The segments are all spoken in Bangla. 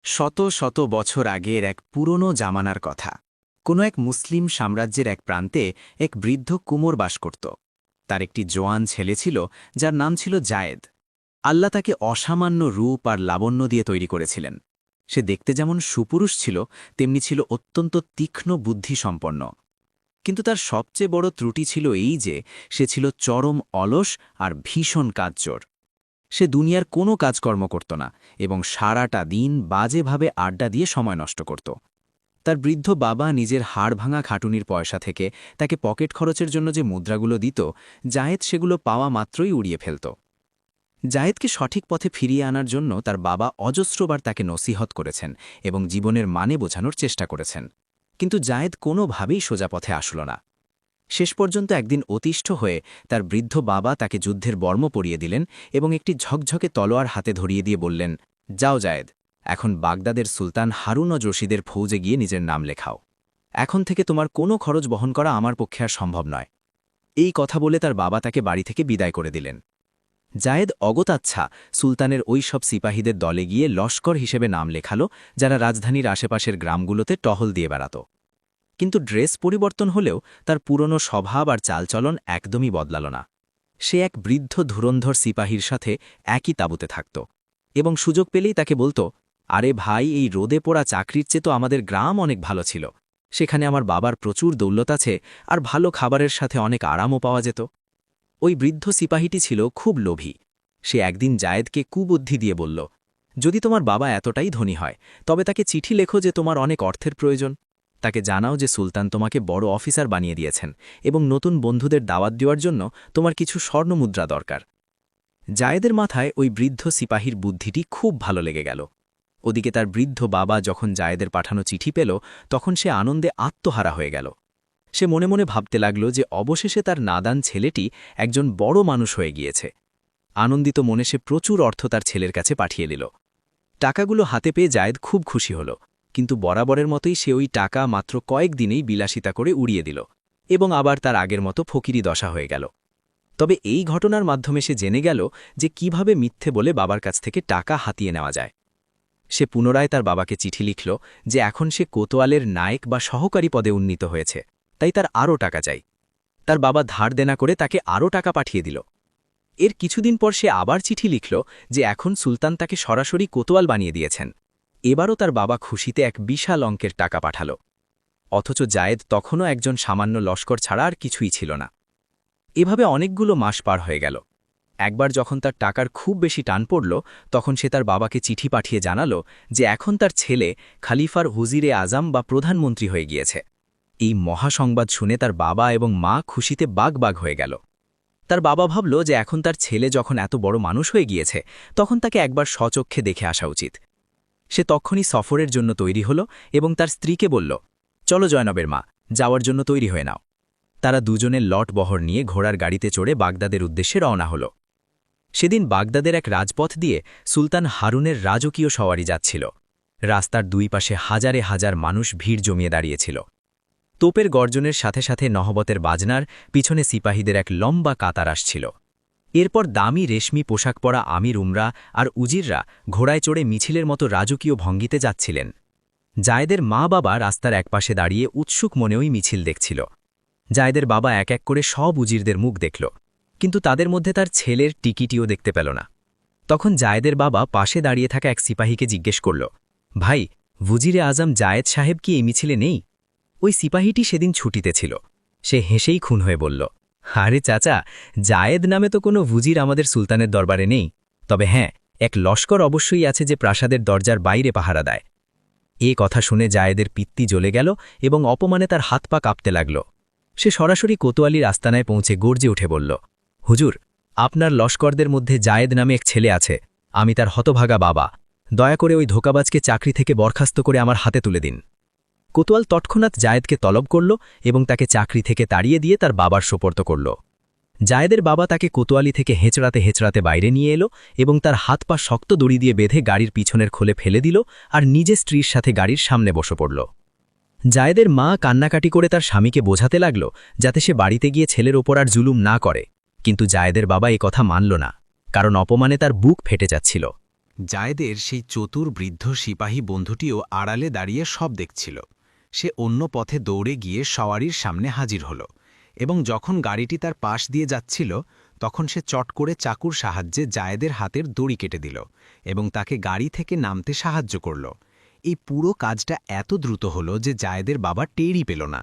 শত শত বছর আগের এক পুরনো জামানার কথা। কোনো এক মুসলিম সাম্রাজ্যের এক প্রান্তে এক বৃদ্ধ কুমোর বাস করত। তার একটি জোয়ান ছেলে ছিল, যার নাম ছিল জায়েদ। আল্লাহ তাকে অসামান্য রূপ আর লাবণ্য দিয়ে তৈরি করেছিলেন। সে দেখতে যেমন সুপুরুষ ছিল, তেমনি ছিল অত্যন্ত তীক্ষ্ণ বুদ্ধিসম্পন্ন। কিন্তু তার সবচেয়ে বড় ত্রুটি ছিল এই যে সে ছিল চরম অলস আর ভীষণ কাজচোর। সে দুনিয়ার কোনো কাজকর্ম করত না এবং সারাটা দিন বাজেভাবে আড্ডা দিয়ে সময় নষ্ট করত। তার বৃদ্ধ বাবা নিজের হাড় ভাঙা খাটুনির পয়সা থেকে তাকে পকেট খরচের জন্য যে মুদ্রাগুলো দিত, জায়েদ সেগুলো পাওয়া মাত্রই উড়িয়ে ফেলত। জায়েদকে সঠিক পথে ফিরিয়ে আনার জন্য তার বাবা অজস্রবার তাকে নসিহত করেছেন এবং জীবনের মানে বোঝানোর চেষ্টা করেছেন, কিন্তু জায়েদ কোনোভাবেই সোজা পথে আসল না। শেষ পর্যন্ত একদিন অতিষ্ঠ হয়ে তার বৃদ্ধ বাবা তাকে যুদ্ধের বর্ম পরিয়ে দিলেন এবং একটি ঝকঝকে তলোয়ার হাতে ধরিয়ে দিয়ে বললেন, যাও জায়েদ, এখন বাগদাদের সুলতান হারুন ও রশিদের ফৌজে গিয়ে নিজের নাম লেখাও। এখন থেকে তোমার কোনো খরচ বহন করা আমার পক্ষে আর সম্ভব নয়। এই কথা বলে তার বাবা তাকে বাড়ি থেকে বিদায় করে দিলেন। জায়েদ অগতাচ্ছা সুলতানের ওই সব সিপাহীদের দলে গিয়ে লস্কর হিসেবে নাম লেখালো, যারা রাজধানীর আশেপাশের গ্রামগুলোতে টহল দিয়ে বেড়াত। কিন্তু ড্রেস পরিবর্তন হলেও তার পুরনো স্বভাব আর চালচলন একদমই বদলাল না। সে এক বৃদ্ধ ধুরন্ধর সিপাহীর সাথে একই তাঁবুতে থাকত এবং সুযোগ পেলেই তাকে বলতো, আরে ভাই, এই রোদে পোড়া চাকরির চেয়ে তো আমাদের গ্রাম অনেক ভালো ছিল। সেখানে আমার বাবার প্রচুর দৌলত আছে আর ভালো খাবারের সাথে অনেক আরামও পাওয়া যেত। ওই বৃদ্ধ সিপাহীটি ছিল খুব লোভী। সে একদিন জায়েদকে কুবুদ্ধি দিয়ে বলল, যদি তোমার বাবা এতটাই ধনী হয়, তবে তাকে চিঠি লেখো যে তোমার অনেক অর্থের প্রয়োজন। তাকে জানাও যে সুলতান তোমাকে বড় অফিসার বানিয়ে দিয়েছেন এবং নতুন বন্ধুদের দাওয়াত দেওয়ার জন্য তোমার কিছু স্বর্ণমুদ্রা দরকার। জায়েদের মাথায় ওই বৃদ্ধ সিপাহীর বুদ্ধিটি খুব ভালো লেগে গেল। ওদিকে তার বৃদ্ধ বাবা যখন জায়েদের পাঠানো চিঠি পেল, তখন সে আনন্দে আত্মহারা হয়ে গেল। সে মনে মনে ভাবতে লাগল যে অবশেষে তার নাদান ছেলেটি একজন বড় মানুষ হয়ে গিয়েছে। আনন্দিত মনে সে প্রচুর অর্থ তার ছেলের কাছে পাঠিয়ে দিল। টাকাগুলো হাতে পেয়ে জায়েদ খুব খুশি হল, কিন্তু বরাবরের মতোই সে ওই টাকা মাত্র কয়েকদিনেই বিলাসিতা করে উড়িয়ে দিল এবং আবার তার আগের মতো ফকিরি দশা হয়ে গেল। তবে এই ঘটনার মাধ্যমে সে জেনে গেল যে কিভাবে মিথ্যে বলে বাবার কাছ থেকে টাকা হাতিয়ে নেওয়া যায়। সে পুনরায় তার বাবাকে চিঠি লিখল যে এখন সে কোতোয়ালের নায়েক বা সহকারী পদে উন্নীত হয়েছে, তাই তার আরও টাকা চাই। তার বাবা ধার দেনা করে তাকে আরও টাকা পাঠিয়ে দিল। এর কিছুদিন পর সে আবার চিঠি লিখল যে এখন সুলতান তাকে সরাসরি কোতোয়াল বানিয়ে দিয়েছেন। এবারও তার বাবা খুশিতে এক বিশাল অঙ্কের টাকা পাঠাল। অথচ জায়েদ তখনও একজন সামান্য লস্কর ছাড়া আর কিছুই ছিল না। এভাবে অনেকগুলো মাস পার হয়ে গেল। একবার যখন তার টাকার খুব বেশি টান পড়ল, তখন সে তার বাবাকে চিঠি পাঠিয়ে জানাল যে এখন তার ছেলে খালিফার হুজিরে আজম বা প্রধানমন্ত্রী হয়ে গিয়েছে। এই মহাসংবাদ শুনে তার বাবা এবং মা খুশিতে বাগ হয়ে গেল। তার বাবা ভাবল যে এখন তার ছেলে যখন এত বড় মানুষ হয়ে গিয়েছে, তখন তাকে একবার স্বচক্ষে দেখে আসা উচিত। সে তখনই সফরের জন্য তৈরি হল এবং তার স্ত্রীকে বলল, চলো জয়নবের মা, যাওয়ার জন্য তৈরি হয়ে নাও। তারা দুজনে লট বহর নিয়ে ঘোড়ার গাড়িতে চড়ে বাগদাদের উদ্দেশ্যে রওনা হল। সেদিন বাগদাদের এক রাজপথ দিয়ে সুলতান হারুনের রাজকীয় সওয়ারি যাচ্ছিল। রাস্তার দুই পাশে হাজারে হাজার মানুষ ভিড় জমিয়ে দাঁড়িয়েছিল। তোপের গর্জনের সাথে সাথে নহবতের বাজনার পিছনে সিপাহীদের এক লম্বা কাতার আসছিল। এরপর দামি রেশমি পোশাক পরা আমির উমরা আর উজিররা ঘোড়ায় চড়ে মিছিলের মতো রাজকীয় ভঙ্গিতে যাচ্ছিলেন। জায়েদের মা বাবা রাস্তার একপাশে দাঁড়িয়ে উৎসুক মনেই মিছিল দেখছিল। জায়েদের বাবা এক এক করে সব উজিরদের মুখ দেখল, কিন্তু তাদের মধ্যে তার ছেলের টিকিটিও দেখতে পেল না। তখন জায়েদের বাবা পাশে দাঁড়িয়ে থাকা এক সিপাহীকে জিজ্ঞেস করল, ভাই, উজিরে আজম জায়েদ সাহেব কি এই মিছিলে নেই? ওই সিপাহীটি সেদিন ছুটিতে ছিল। সে হেসেই খুন হয়ে বলল, আরে চাচা, জায়েদ নামে তো কোনো উজির আমাদের সুলতানের দরবারে নেই। তবে হ্যাঁ, এক লস্কর অবশ্যই আছে যে প্রাসাদের দরজার বাইরে পাহারা দেয়। এ কথা শুনে জায়েদের পিত্তি জ্বলে গেল এবং অপমানে তার হাত পা কাঁপতে লাগল। সে সরাসরি কোতোয়ালির আস্তানায় পৌঁছে গর্জে উঠে বলল, হুজুর, আপনার লস্করদের মধ্যে জায়েদ নামে এক ছেলে আছে। আমি তার হতভাগা বাবা। দয়া করে ওই ধোকাবাজকে চাকরি থেকে বরখাস্ত করে আমার হাতে তুলে দিন। কোতোয়াল তৎক্ষণাৎ জায়েদকে তলব করল এবং তাকে চাকরি থেকে তাড়িয়ে দিয়ে তার বাবার সোপর্দ করল। জায়েদের বাবা তাকে কোতোয়ালি থেকে হেঁচড়াতে হেঁচড়াতে বাইরে নিয়ে এলো এবং তার হাত পা শক্ত দড়ি দিয়ে বেঁধে গাড়ির পিছনের খোলে ফেলে দিল আর নিজে স্ত্রীর সাথে গাড়ির সামনে বসে পড়ল। জায়েদের মা কান্নাকাটি করে তার স্বামীকে বোঝাতে লাগল যাতে সে বাড়িতে গিয়ে ছেলের ওপর আর জুলুম না করে, কিন্তু জায়েদের বাবা এ কথা মানল না, কারণ অপমানে তার বুক ফেটে যাচ্ছিল। জায়েদের সেই চতুর বৃদ্ধ সিপাহী বন্ধুটিও আড়ালে দাঁড়িয়ে সব দেখছিল। সে অন্য পথে দৌড়ে গিয়ে সওয়ারির সামনে হাজির হল এবং যখন গাড়িটি তার পাশ দিয়ে যাচ্ছিল তখন সে চট করে চাকুর সাহায্যে জায়েদের হাতের দড়ি কেটে দিল এবং তাকে গাড়ি থেকে নামতে সাহায্য করল। এই পুরো কাজটা এত দ্রুত হল যে জায়েদের বাবা টেরই পেল না।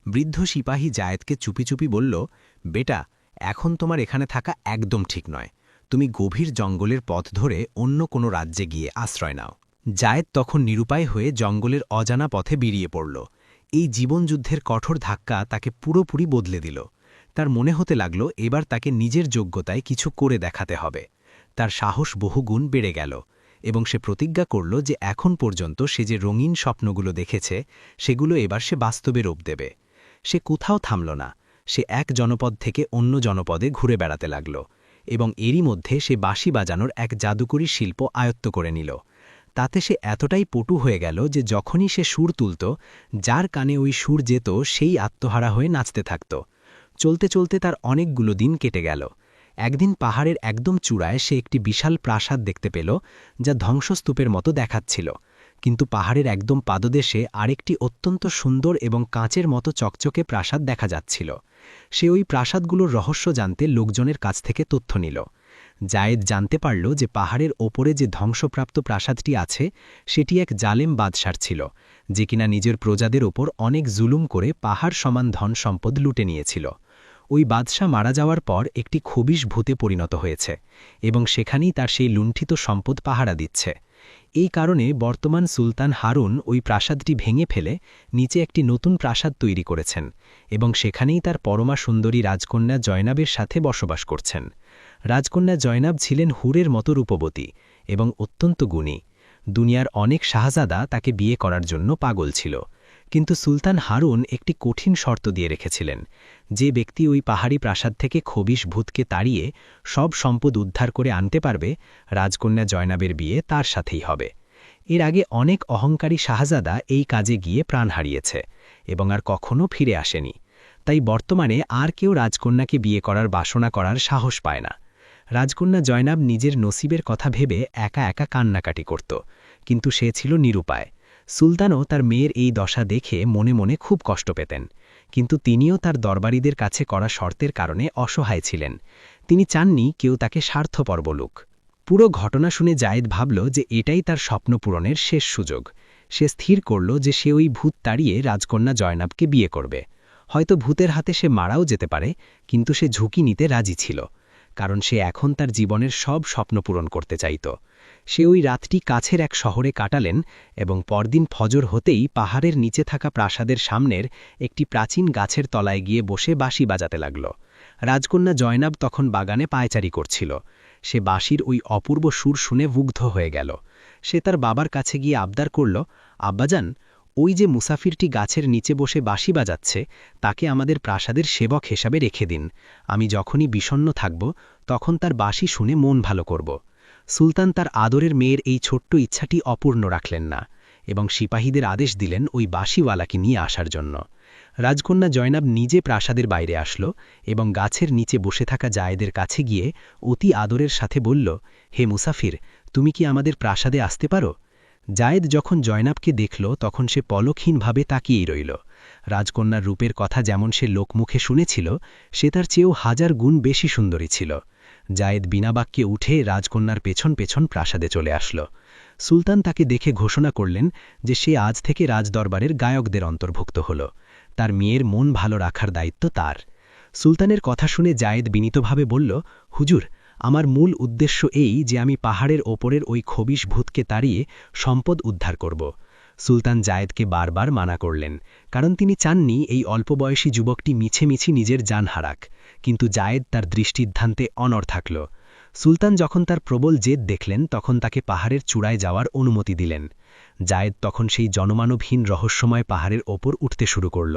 বৃদ্ধ সিপাহী জায়েদকে চুপি চুপি বলল, বেটা, এখন তোমার এখানে থাকা একদম ঠিক নয়। তুমি গভীর জঙ্গলের পথ ধরে অন্য কোনো রাজ্যে গিয়ে আশ্রয় নাও। জায়েদ তখন নিরুপায় হয়ে জঙ্গলের অজানা পথে বেরিয়ে পড়ল। এই জীবনযুদ্ধের কঠোর ধাক্কা তাকে পুরোপুরি বদলে দিল। তার মনে হতে লাগল এবার তাকে নিজের যোগ্যতায় কিছু করে দেখাতে হবে। তার সাহস বহুগুণ বেড়ে গেল এবং সে প্রতিজ্ঞা করল যে এখন পর্যন্ত সে যে রঙিন স্বপ্নগুলো দেখেছে সেগুলো এবার সে বাস্তবে রূপ দেবে। সে কোথাও থামল না। সে এক জনপদ থেকে অন্য জনপদে ঘুরে বেড়াতে লাগল এবং এরই মধ্যে সে বাঁশি বাজানোর এক জাদুকরী শিল্প আয়ত্ত করে নিল। তাতে সে এতটাই পটু হয়ে গেল যে যখনই সে সুর তুলত, যার কানে ওই সুর যেত সেই আত্মহারা হয়ে নাচতে থাকত। চলতে চলতে তার অনেকগুলো দিন কেটে গেল। একদিন পাহাড়ের একদম চূড়ায় সে একটি বিশাল প্রাসাদ দেখতে পেল, যা ধ্বংসস্তূপের মতো দেখাচ্ছিল। কিন্তু পাহাড়ের একদম পাদদেশে আরেকটি অত্যন্ত সুন্দর এবং কাঁচের মতো চকচকে প্রাসাদ দেখা যাচ্ছিল। সে ওই প্রাসাদগুলোর রহস্য জানতে লোকজনের কাছ থেকে তথ্য নিল। জায়েদ জানতে পারল যে পাহাড়ের ওপরে যে ধ্বংসপ্রাপ্ত প্রাসাদটি আছে সেটি এক জালেম বাদশার ছিল, যে কিনা নিজের প্রজাদের ওপর অনেক জুলুম করে পাহাড় সমান ধন সম্পদ লুটে নিয়েছিল। ওই বাদশা মারা যাওয়ার পর একটি খবিশ ভূতে পরিণত হয়েছে এবং সেখানেই তার সেই লুণ্ঠিত সম্পদ পাহারা দিচ্ছে। এই কারণে বর্তমান সুলতান হারুন ওই প্রাসাদটি ভেঙে ফেলে নিচে একটি নতুন প্রাসাদ তৈরি করেছেন এবং সেখানেই তার পরমা সুন্দরী রাজকন্যা জয়নাবের সাথে বসবাস করছেন। রাজকন্যা জয়নাব ছিলেন হুরের মতো রূপবতী এবং অত্যন্ত গুণী। দুনিয়ার অনেক শাহজাদা তাকে বিয়ে করার জন্য পাগল ছিল, কিন্তু সুলতান হারুন একটি কঠিন শর্ত দিয়ে রেখেছিলেন। যে ব্যক্তি ওই পাহাড়ি প্রাসাদ থেকে খবিশ ভূতকে তাড়িয়ে সব সম্পদ উদ্ধার করে আনতে পারবে, রাজকন্যা জয়নাবের বিয়ে তার সাথেই হবে। এর আগে অনেক অহংকারী শাহজাদা এই কাজে গিয়ে প্রাণ হারিয়েছে এবং আর কখনো ফিরে আসেনি। তাই বর্তমানে আর কেউ রাজকন্যাকে বিয়ে করার বাসনা করার সাহস পায় না। রাজকন্যা জয়নাব নিজের নসিবের কথা ভেবে একা একা কান্নাকাটি করত, কিন্তু সে ছিল নিরুপায়। সুলতানও তার মেয়ের এই দশা দেখে মনে মনে খুব কষ্ট পেতেন, কিন্তু তিনিও তার দরবারীদের কাছে করা শর্তের কারণে অসহায় ছিলেন। তিনি চাননি কেউ তাকে স্বার্থপর বলুক। পুরো ঘটনা শুনে জায়েদ ভাবল যে এটাই তার স্বপ্ন পূরণের শেষ সুযোগ। সে স্থির করল যে সে ওই ভূত তাড়িয়ে রাজকন্যা জয়নাবকে বিয়ে করবে। হয়তো ভূতের হাতে সে মারাও যেতে পারে, কিন্তু সে ঝুঁকি নিতে রাজি ছিল, কারণ সে এখন তার জীবনের সব স্বপ্ন পূরণ করতে চাইত। সে ওই রাতটি কাছের এক শহরে কাটালেন এবং পরদিন ফজর হতেই পাহাড়ের নিচে থাকা প্রাসাদের সামনের একটি প্রাচীন গাছের তলায় গিয়ে বসে বাঁশি বাজাতে লাগল। রাজকন্যা জয়নাব তখন বাগানে পায়চারি করছিল। সে বাঁশির ওই অপূর্ব সুর শুনে মুগ্ধ হয়ে গেল। সে তার বাবার কাছে গিয়ে আবদার করল, আব্বাজান, ওই যে মুসাফিরটি গাছের নিচে বসে বাঁশি বাজাচ্ছে তাকে আমাদের প্রাসাদের সেবক হিসাবে রেখে দিন। আমি যখনই বিষণ্ণ থাকব তখন তার বাঁশি শুনে মন ভালো করব। সুলতান তার আদরের মেয়ের এই ছোট্ট ইচ্ছাটি অপূর্ণ রাখলেন না এবং সিপাহীদের আদেশ দিলেন ওই বাঁশিওয়ালাকে নিয়ে আসার জন্য। রাজকন্যা জয়নাব নিজে প্রাসাদের বাইরে আসল এবং গাছের নিচে বসে থাকা জায়েদের কাছে গিয়ে অতি আদরের সাথে বলল, হে মুসাফির, তুমি কি আমাদের প্রাসাদে আসতে পারো? জায়েদ যখন জয়নাবকে দেখল তখন সে পলকহীনভাবে তাকিয়েই রইল। রাজকন্যার রূপের কথা যেমন সে লোকমুখে শুনেছিল, সে তার চেয়েও হাজার গুণ বেশি সুন্দরী ছিল। জায়েদ বিনা বাক্যে উঠে রাজকন্যার পেছন পেছন প্রাসাদে চলে আসল। সুলতান তাকে দেখে ঘোষণা করলেন যে সে আজ থেকে রাজদরবারের গায়কদের অন্তর্ভুক্ত হল। তার মেয়ের মন ভালো রাখার দায়িত্ব তার। সুলতানের কথা শুনে জায়েদ বিনীতভাবে বলল, হুজুর, আমার মূল উদ্দেশ্য এই যে আমি পাহাড়ের ওপরের ওই খবিশ ভূতকে তাড়িয়ে সম্পদ উদ্ধার করব। সুলতান জায়েদকে বারবার মানা করলেন, কারণ তিনি চাননি এই অল্প বয়সী যুবকটি মিছেমিছি নিজের জান হারাক, কিন্তু জায়েদ তার দৃষ্টিধ্যান্তে অনড় থাকল। সুলতান যখন তার প্রবল জেদ দেখলেন তখন তাকে পাহাড়ের চূড়ায় যাওয়ার অনুমতি দিলেন। জায়েদ তখন সেই জনমানবহীন রহস্যময় পাহাড়ের ওপর উঠতে শুরু করল।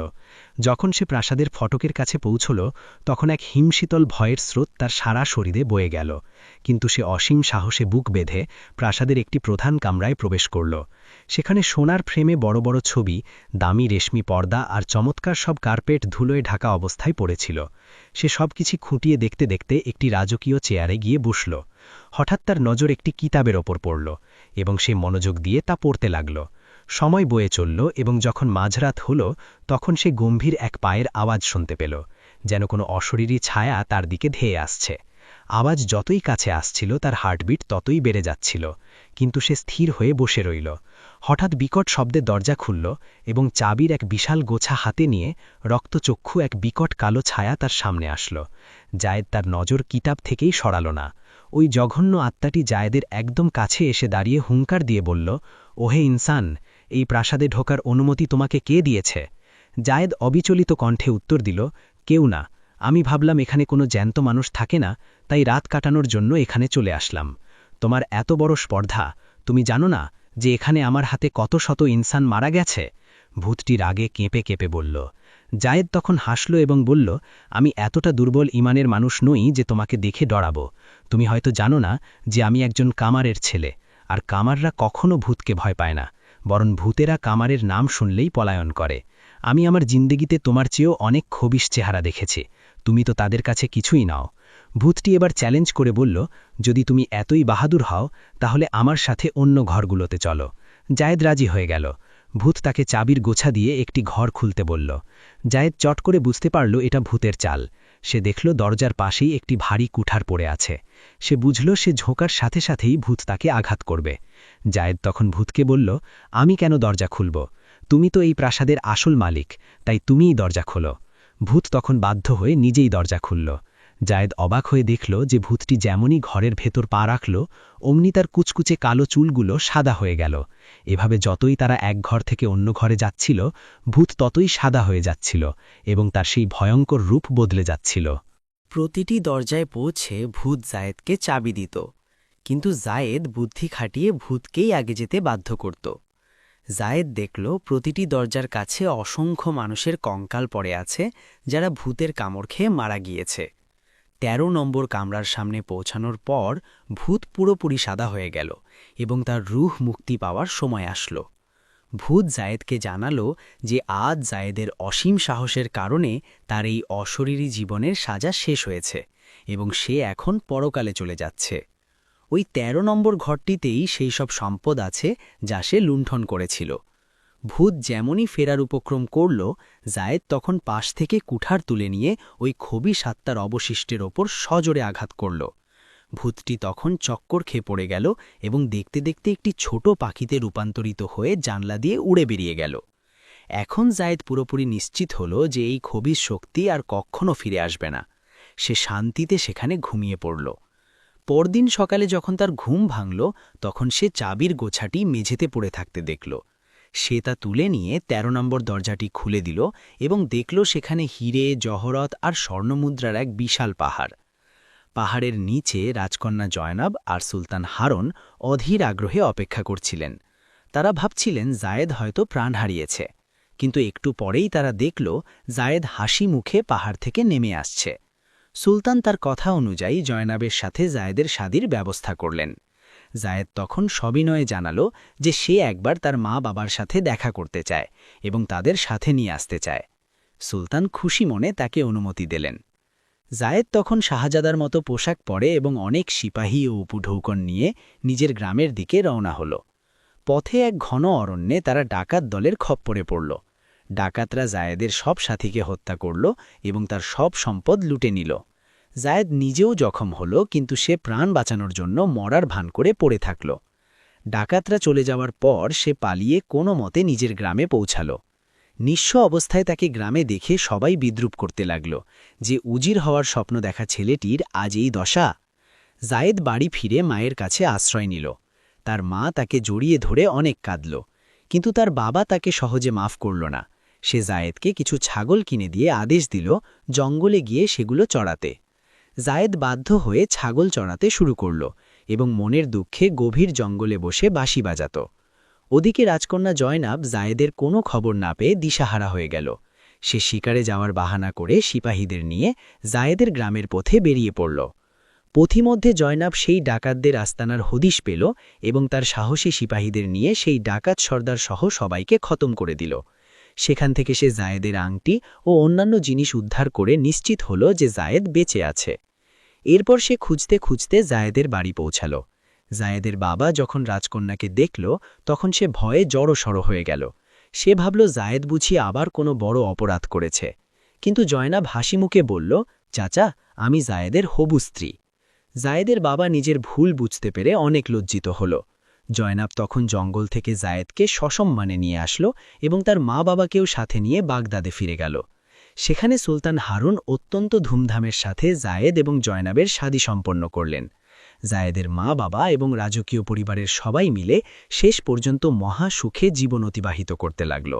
যখন সে প্রাসাদের ফটকের কাছে পৌঁছল তখন এক হিমশীতল ভয়ের স্রোত তার সারা শরীরে বয়ে গেল, কিন্তু সে অসীম সাহসে বুক বেঁধে প্রাসাদের একটি প্রধান কামরায় প্রবেশ করল। সেখানে সোনার ফ্রেমে বড় বড় ছবি, দামি রেশমি পর্দা আর চমৎকার সব কার্পেট ধুলোয় ঢাকা অবস্থায় পড়েছিল। সে সবকিছু খুঁটিয়ে দেখতে দেখতে একটি রাজকীয় চেয়ারে গিয়ে বসল। হঠাৎ তার নজর একটি কিতাবের ওপর পড়ল এবং সে মনোযোগ দিয়ে তা পড়তে লাগল। সময় বয়ে চলল এবং যখন মাঝরাত হল তখন সে গম্ভীর এক পায়ের আওয়াজ শুনতে পেল, যেন কোনো অশরীরী ছায়া তার দিকে ধেয়ে আসছে। আওয়াজ যতই কাছে আসছিল তার হার্টবিট ততই বেড়ে যাচ্ছিল, কিন্তু সে স্থির হয়ে বসে রইল। হঠাৎ বিকট শব্দে দরজা খুলল এবং চাবির এক বিশাল গোছা হাতে নিয়ে রক্তচক্ষু এক বিকট কালো ছায়া তার সামনে আসল। জায়েদ তার নজর কিতাব থেকেই সরাল না। ওই জঘন্য আত্মাটি জায়েদের একদম কাছে এসে দাঁড়িয়ে হুঙ্কার দিয়ে বলল, ওহে ইনসান, এই প্রাসাদে ঢোকার অনুমতি তোমাকে কে দিয়েছে? জায়েদ অবিচলিত কণ্ঠে উত্তর দিল, কেউ না। আমি ভাবলাম এখানে কোনো জ্যান্ত মানুষ থাকে না, তাই রাত কাটানোর জন্য এখানে চলে আসলাম। তোমার এত বড় স্পর্ধা, তুমি জানো না যে এখানে আমার হাতে কত শত ইনসান মারা গেছে? ভূতটি রাগে কেঁপে কেঁপে বলল। জায়েদ তখন হাসল এবং বলল, আমি এতটা দুর্বল ইমানের মানুষ নই যে তোমাকে দেখে ডরাবো। তুমি হয়তো জানো না যে আমি একজন কামারের ছেলে, আর কামাররা কখনো ভূতকে ভয় পায় না, বরং ভূতেরা কামারের নাম শুনলেই পলায়ন করে। আমি আমার জিন্দেগিতে তোমার চেয়েও অনেক খবিশ চেহারা দেখেছি, তুমি তো তাদের কাছে কিছুই নাও। ভূতটি এবার চ্যালেঞ্জ করে বলল, যদি তুমি এতই বাহাদুর হও তাহলে আমার সাথে অন্য ঘরগুলোতে চলো। জায়েদ রাজি হয়ে গেল। ভূত তাকে চাবির গোছা দিয়ে একটি ঘর খুলতে বলল। জায়েদ চট করে বুঝতে পারল এটা ভূতের চাল। সে দেখল দরজার পাশেই একটি ভারী কুঠার পড়ে আছে। সে বুঝল সে ঝোঁকার সাথে সাথেই ভূত তাকে আঘাত করবে। জায়েদ তখন ভূতকে বলল, আমি কেন দরজা খুলব? তুমি তো এই প্রাসাদের আসল মালিক, তাই তুমিই দরজা খোলো। ভূত তখন বাধ্য হয়ে নিজেই দরজা খুলল। জায়েদ অবাক হয়ে দেখল যে ভূতটি যেমনই ঘরের ভেতর পা রাখল অমনি তার কুচকুচে কালো চুলগুলো সাদা হয়ে গেল। এভাবে যতই তারা এক ঘর থেকে অন্য ঘরে যাচ্ছিল ভূত ততই সাদা হয়ে যাচ্ছিল এবং তার সেই ভয়ঙ্কর রূপ বদলে যাচ্ছিল। প্রতিটি দরজায় পৌঁছে ভূত জায়েদকে চাবি দিত, কিন্তু জায়েদ বুদ্ধি খাটিয়ে ভূতকেই আগে যেতে বাধ্য করত। জায়েদ দেখল প্রতিটি দরজার কাছে অসংখ্য মানুষের কঙ্কাল পড়ে আছে, যারা ভূতের কামড় খেয়ে মারা গিয়েছে। ১৩ নম্বর কামরার সামনে পৌঁছানোর পর ভূত পুরোপুরি সাদা হয়ে গেল এবং তার রূহ মুক্তি পাওয়ার সময় আসলো। ভূত জায়েদকে জানালো যে আজ জায়েদের অসীম সাহসের কারণে তার এই অশরীরী জীবনের সাজা শেষ হয়েছে এবং সে এখন পরকালে চলে যাচ্ছে। ওই ১৩ নম্বর ঘরটিতেই সেই সব সম্পদ আছে যা সে লুণ্ঠন করেছিল। ভূত যেমনই ফেরার উপক্রম করল, জায়েদ তখন পাশ থেকে কুঠার তুলে নিয়ে ওই খবিশ আত্মার অবশিষ্টের ওপর সজোরে আঘাত করল। ভূতটি তখন চক্কর খেয়ে পড়ে গেল এবং দেখতে দেখতে একটি ছোট পাখিতে রূপান্তরিত হয়ে জানলা দিয়ে উড়ে বেরিয়ে গেল। এখন জায়েদ পুরোপুরি নিশ্চিত হল যে এই খবিশ শক্তি আর কখনো ফিরে আসবে না। সে শান্তিতে সেখানে ঘুমিয়ে পড়ল। পরদিন সকালে যখন তার ঘুম ভাঙল তখন সে চাবির গোছাটি মেঝেতে পড়ে থাকতে দেখল। সে তা তুলে নিয়ে ১৩ নম্বর দরজাটি খুলে দিল এবং দেখল সেখানে হিরে, জহরত আর স্বর্ণমুদ্রার এক বিশাল পাহাড়। পাহাড়ের নিচে রাজকন্যা জয়নাব আর সুলতান হারন অধীর আগ্রহে অপেক্ষা করছিলেন। তারা ভাবছিলেন জায়েদ হয়তো প্রাণ হারিয়েছে, কিন্তু একটু পরেই তারা দেখল জায়েদ হাসি মুখে পাহাড় থেকে নেমে আসছে। সুলতান তার কথা অনুযায়ী জয়নাবের সাথে জায়েদের শাদীর ব্যবস্থা করলেন। জায়েদ তখন সবিনয়ে জানালো যে সে একবার তার মা বাবার সাথে দেখা করতে চায় এবং তাদের সাথে নিয়ে আসতে চায়। সুলতান খুশি মনে তাকে অনুমতি দিলেন। জায়েদ তখন শাহজাদার মতো পোশাক পরে এবং অনেক সিপাহী ও উপঢৌকন নিয়ে নিজের গ্রামের দিকে রওনা হল। পথে এক ঘন অরণ্যে তারা ডাকাত দলের খপ্পরে পড়ল। ডাকাতরা জায়েদের সব সাথীকে হত্যা করল এবং তার সব সম্পদ লুটে নিল। জায়েদ নিজেও জখম হল, কিন্তু সে প্রাণ বাঁচানোর জন্য মরার ভান করে পড়ে থাকল। ডাকাতরা চলে যাওয়ার পর সে পালিয়ে কোনো মতে নিজের গ্রামে পৌঁছাল। নিঃস্ব অবস্থায় তাকে গ্রামে দেখে সবাই বিদ্রূপ করতে লাগল যে উজির হওয়ার স্বপ্ন দেখা ছেলেটির আজ এই দশা। জায়েদ বাড়ি ফিরে মায়ের কাছে আশ্রয় নিল। তার মা তাকে জড়িয়ে ধরে অনেক কাঁদল, কিন্তু তার বাবা তাকে সহজে মাফ করল না। সে জায়েদকে কিছু ছাগল কিনে দিয়ে আদেশ দিল জঙ্গলে গিয়ে সেগুলো চড়াতে। জায়েদ বাধ্য হয়ে ছাগল চড়াতে শুরু করল এবং মনের দুঃখে গভীর জঙ্গলে বসে বাঁশি বাজাত। ওদিকে রাজকন্যা জয়নাব জায়েদের কোনো খবর না পেয়ে দিশাহারা হয়ে গেল। সে শিকারে যাওয়ার বাহানা করে সিপাহীদের নিয়ে জায়েদের গ্রামের পথে বেরিয়ে পড়ল। পথিমধ্যে জয়নাব সেই ডাকাতদের আস্তানার হদিশ পেল এবং তার সাহসী সিপাহীদের নিয়ে সেই ডাকাত সর্দার সহ সবাইকে খতম করে দিল। সেখান থেকে সে জায়েদের আংটি ও অন্যান্য জিনিস উদ্ধার করে নিশ্চিত হল যে জায়েদ বেঁচে আছে। এরপর সে খুঁজতে খুঁজতে জায়েদের বাড়ি পৌঁছাল। জায়েদের বাবা যখন রাজকন্যাকে দেখল তখন সে ভয়ে জড়সড় হয়ে গেল। সে ভাবল জায়েদ বুঝি আবার কোনো বড় অপরাধ করেছে। কিন্তু জয়নাব হাসিমুখে বলল, চাচা, আমি জায়েদের হবু স্ত্রী। জায়েদের বাবা নিজের ভুল বুঝতে পেরে অনেক লজ্জিত হল। জয়নাব তখন জঙ্গল থেকে জায়েদকে সসম্মানে নিয়ে আসলো এবং তার মা বাবাকেও সাথে নিয়ে বাগদাদে ফিরে গেল। সেখানে সুলতান হারুন অত্যন্ত ধুমধামের সাথে জায়েদ এবং জয়নাবের শাদী সম্পন্ন করলেন। জায়েদের মা বাবা এবং রাজকীয় পরিবারের সবাই মিলে শেষ পর্যন্ত মহা সুখে জীবন অতিবাহিত করতে লাগল।